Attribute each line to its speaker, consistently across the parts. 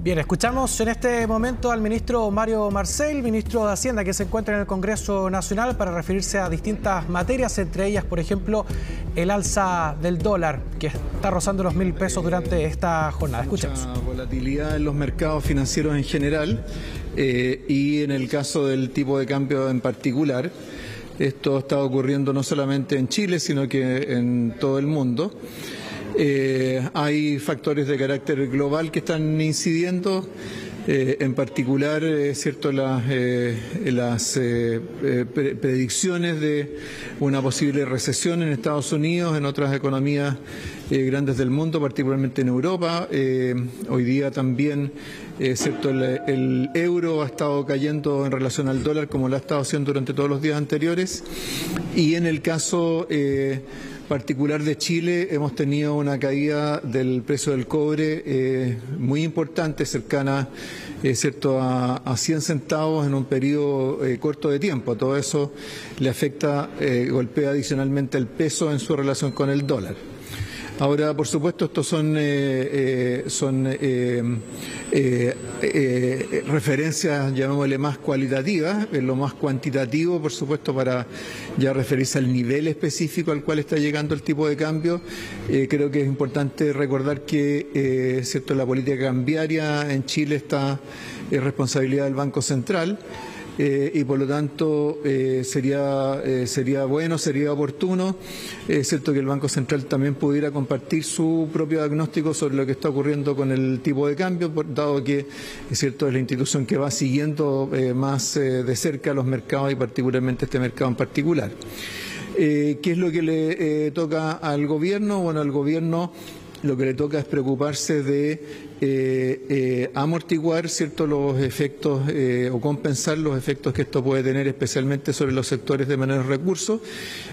Speaker 1: Bien, escuchamos en este momento al ministro Mario Marcel, ministro de Hacienda, que se encuentra en el Congreso Nacional para referirse a distintas materias, entre ellas, por ejemplo, el alza del dólar, que está rozando los 1.000 pesos durante esta jornada. Escuchemos.
Speaker 2: Mucha volatilidad en los mercados financieros en general y en el caso del tipo de cambio en particular. Esto está ocurriendo no solamente en Chile, sino que en todo el mundo. Hay factores de carácter global que están incidiendo, en particular, cierto, las predicciones de una posible recesión en Estados Unidos, en otras economías grandes del mundo, particularmente en Europa. Hoy día también, cierto, el euro ha estado cayendo en relación al dólar, como lo ha estado haciendo durante todos los días anteriores. Y en el caso particular de Chile, hemos tenido una caída del precio del cobre muy importante, cercana cierto, a 100 centavos en un periodo corto de tiempo. Todo eso le afecta, golpea adicionalmente el peso en su relación con el dólar. Ahora, por supuesto, estos son referencias, llamémosle, más cualitativas. En lo más cuantitativo, por supuesto, para ya referirse al nivel específico al cual está llegando el tipo de cambio. Creo que es importante recordar que cierto, la política cambiaria en Chile está en responsabilidad del Banco Central. Y por lo tanto sería bueno, sería oportuno, cierto, que el Banco Central también pudiera compartir su propio diagnóstico sobre lo que está ocurriendo con el tipo de cambio, dado que cierto, es la institución que va siguiendo más de cerca los mercados y particularmente este mercado en particular. ¿Qué es lo que le toca al gobierno? Bueno, al gobierno lo que le toca es preocuparse de amortiguar, cierto, los efectos o compensar los efectos que esto puede tener, especialmente sobre los sectores de menores recursos.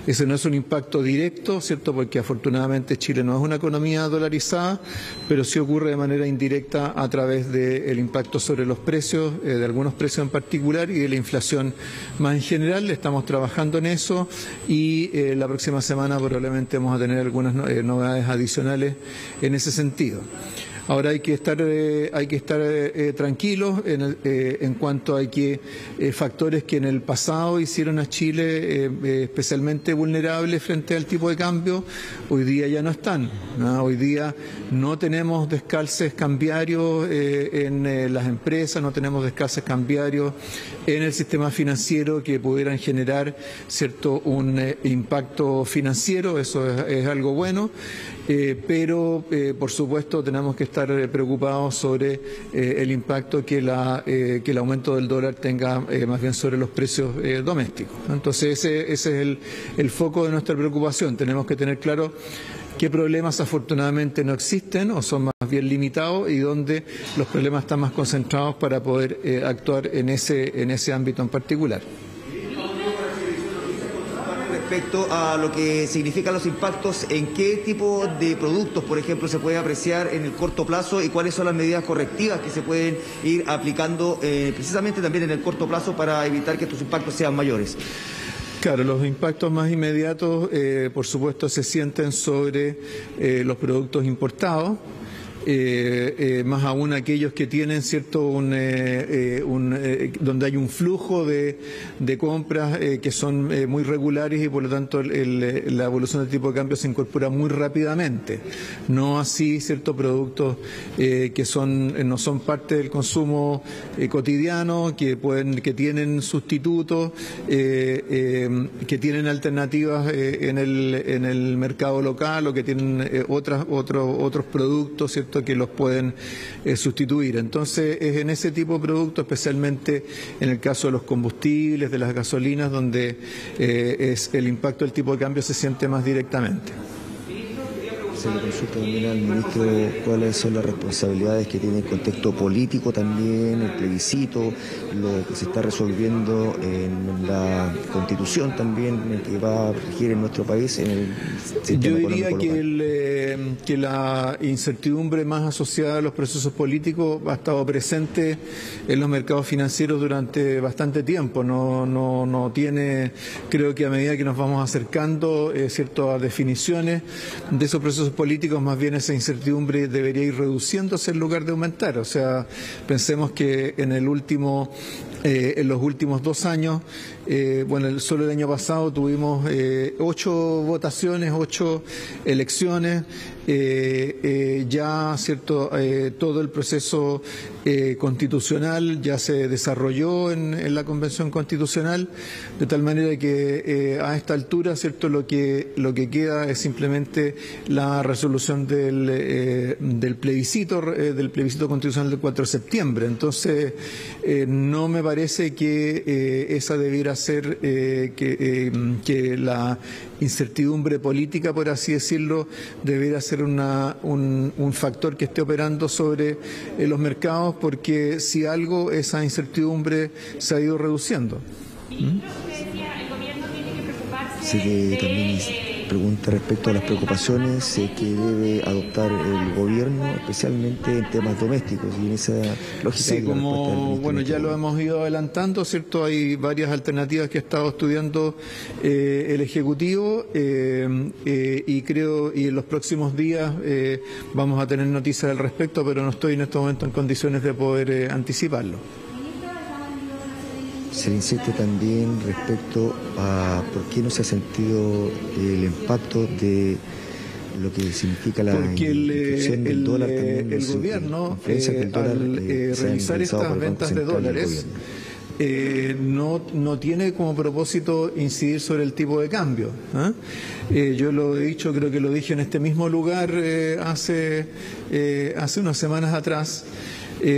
Speaker 2: Ese no es un impacto directo, cierto, porque afortunadamente Chile no es una economía dolarizada, pero sí ocurre de manera indirecta a través del impacto sobre los precios, de algunos precios en particular, y de la inflación más en general. Estamos trabajando en eso y la próxima semana probablemente vamos a tener algunas novedades adicionales en ese sentido. Ahora hay que estar tranquilos en cuanto a que factores que en el pasado hicieron a Chile especialmente vulnerable frente al tipo de cambio, hoy día ya no están, ¿no? Hoy día no tenemos descalces cambiarios en las empresas, no tenemos descalces cambiarios en el sistema financiero que pudieran generar, cierto, un impacto financiero. Eso es algo bueno. Pero, por supuesto, tenemos que estar preocupados sobre el impacto que el aumento del dólar tenga más bien sobre los precios domésticos. Entonces, ese es el foco de nuestra preocupación. Tenemos que tener claro qué problemas afortunadamente no existen o son más bien limitados y dónde los problemas están más concentrados para poder actuar en ese ámbito en particular.
Speaker 3: Respecto a lo que significan los impactos, ¿en qué tipo de productos, por ejemplo, se puede apreciar en el corto plazo y cuáles son las medidas correctivas que se pueden ir aplicando precisamente también en el corto plazo para evitar que estos impactos sean mayores?
Speaker 2: Claro, los impactos más inmediatos, por supuesto, se sienten sobre los productos importados. Más aún aquellos que tienen, cierto, donde hay un flujo de compras que son muy regulares y por lo tanto la evolución del tipo de cambio se incorpora muy rápidamente. No así, ciertos productos que no son parte del consumo cotidiano, que tienen sustitutos, que tienen alternativas en el mercado local o que tienen otros productos, ¿cierto?, que los pueden sustituir. Entonces, es en ese tipo de productos, especialmente en el caso de los combustibles, de las gasolinas, donde el impacto del tipo de cambio se siente más directamente.
Speaker 3: Se le consulta también al ministro cuáles son las responsabilidades que tiene el contexto político también, el plebiscito, lo que se está resolviendo en la Constitución también, que va a regir en nuestro país en el sistema económico local. Yo diría
Speaker 2: que la incertidumbre más asociada a los procesos políticos ha estado presente en los mercados financieros durante bastante tiempo. No tiene, creo que a medida que nos vamos acercando, cierto, a definiciones de esos procesos procesos políticos más bien esa incertidumbre debería ir reduciéndose en lugar de aumentar. O sea, pensemos que en los últimos 2 años, solo el año pasado tuvimos 8 votaciones, 8 elecciones, ya cierto todo el proceso constitucional ya se desarrolló en la Convención Constitucional, de tal manera que a esta altura cierto lo que queda es simplemente la resolución del plebiscito constitucional del 4 de septiembre. Entonces no me parece que esa debiera ser que la incertidumbre política, por así decirlo, debiera ser un factor que esté operando sobre los mercados, porque si algo, esa incertidumbre se ha ido reduciendo.
Speaker 3: Sí, que también pregunta respecto a las preocupaciones que debe adoptar el gobierno, especialmente en temas domésticos, y en esa lógica.
Speaker 2: Sí, como ya lo hemos ido adelantando, ¿cierto? Hay varias alternativas que ha estado estudiando el Ejecutivo y creo y en los próximos días vamos a tener noticias al respecto, pero no estoy en este momento en condiciones de poder anticiparlo.
Speaker 3: Se insiste también respecto a por qué no se ha sentido el impacto de lo que significa la inflación del dólar también.
Speaker 2: El gobierno, al realizar estas ventas de dólares, no tiene como propósito incidir sobre el tipo de cambio. Yo lo he dicho, creo que lo dije en este mismo lugar hace unas semanas atrás.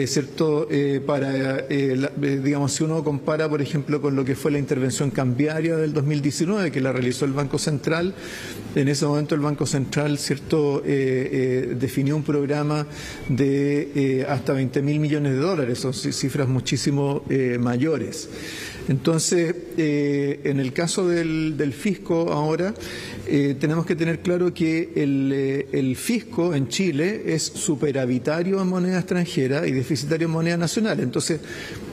Speaker 2: ¿Cierto? Digamos, si uno compara, por ejemplo, con lo que fue la intervención cambiaria del 2019, que la realizó el Banco Central, en ese momento el Banco Central, ¿cierto? Definió un programa de hasta 20.000 millones de dólares, son cifras muchísimo mayores. Entonces, en el caso del fisco ahora, tenemos que tener claro que el fisco en Chile es superavitario en moneda extranjera y deficitario en moneda nacional. Entonces,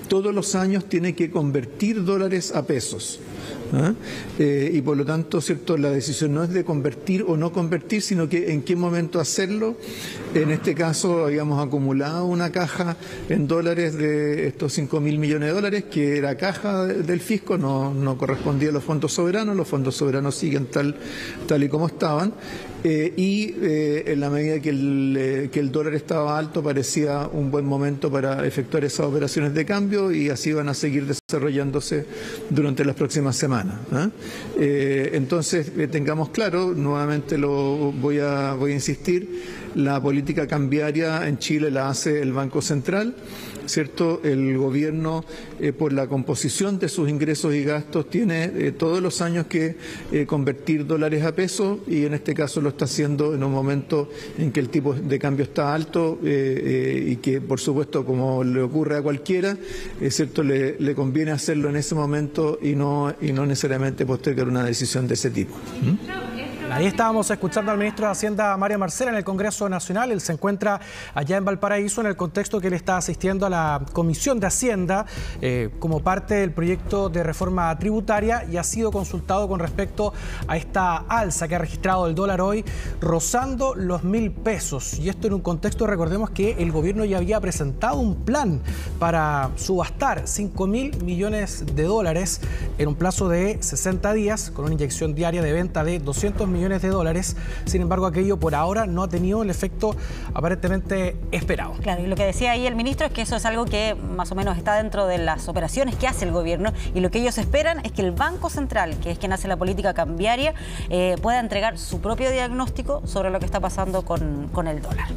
Speaker 2: todos los años tiene que convertir dólares a pesos. Y por lo tanto, ¿cierto? La decisión no es de convertir o no convertir, sino que en qué momento hacerlo. En este caso habíamos acumulado una caja en dólares de estos 5.000 millones de dólares, que era caja del fisco, no correspondía a los fondos soberanos. Los fondos soberanos siguen tal y como estaban. En la medida que el dólar estaba alto, parecía un buen momento para efectuar esas operaciones de cambio, y así van a seguir desarrollándose durante las próximas semanas. Entonces, tengamos claro, nuevamente voy a insistir, la política cambiaria en Chile la hace el Banco Central, ¿cierto? El gobierno, por la composición de sus ingresos y gastos, tiene todos los años que convertir dólares a pesos, y en este caso lo está haciendo en un momento en que el tipo de cambio está alto y que, por supuesto, como le ocurre a cualquiera, ¿cierto? Le conviene hacerlo en ese momento y no necesariamente postergar una decisión de ese tipo.
Speaker 1: Ahí estábamos escuchando al ministro de Hacienda, Mario Marcel, en el Congreso Nacional. Él se encuentra allá en Valparaíso en el contexto que él está asistiendo a la Comisión de Hacienda como parte del proyecto de reforma tributaria, y ha sido consultado con respecto a esta alza que ha registrado el dólar hoy, rozando los 1.000 pesos. Y esto en un contexto, recordemos que el gobierno ya había presentado un plan para subastar 5.000 millones de dólares en un plazo de 60 días, con una inyección diaria de venta de 200 millones de dólares. Sin embargo, aquello por ahora no ha tenido el efecto aparentemente esperado.
Speaker 4: Claro, y lo que decía ahí el ministro es que eso es algo que más o menos está dentro de las operaciones que hace el gobierno, y lo que ellos esperan es que el Banco Central, que es quien hace la política cambiaria, pueda entregar su propio diagnóstico sobre lo que está pasando con el dólar.